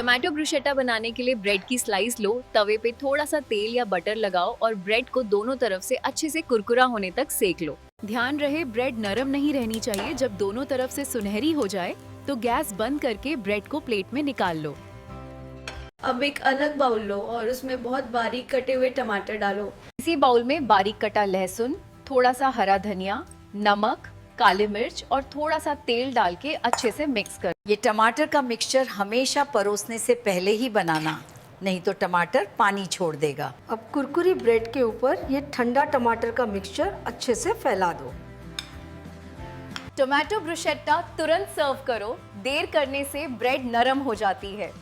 Tomato bruschetta बनाने के लिए ब्रेड की स्लाइस लो, तवे पे थोड़ा सा तेल या बटर लगाओ और ब्रेड को दोनों तरफ से अच्छे से कुरकुरा होने तक सेक लो। ध्यान रहे ब्रेड नरम नहीं रहनी चाहिए। जब दोनों तरफ से सुनहरी हो जाए तो गैस बंद करके ब्रेड को प्लेट में निकाल लो। अब एक अलग बाउल लो और उसमें बहुत बारीक कटे हुए टमाटर डालो। इसी बाउल में बारीक कटा लहसुन, थोड़ा सा हरा धनिया, नमक, काली मिर्च और थोड़ा सा तेल डाल के अच्छे से मिक्स कर। ये टमाटर का मिक्सचर हमेशा परोसने से पहले ही बनाना, नहीं तो टमाटर पानी छोड़ देगा। अब कुरकुरी ब्रेड के ऊपर ये ठंडा टमाटर का मिक्सचर अच्छे से फैला दो। टोमेटो ब्रुशेट्टा तुरंत सर्व करो, देर करने से ब्रेड नरम हो जाती है।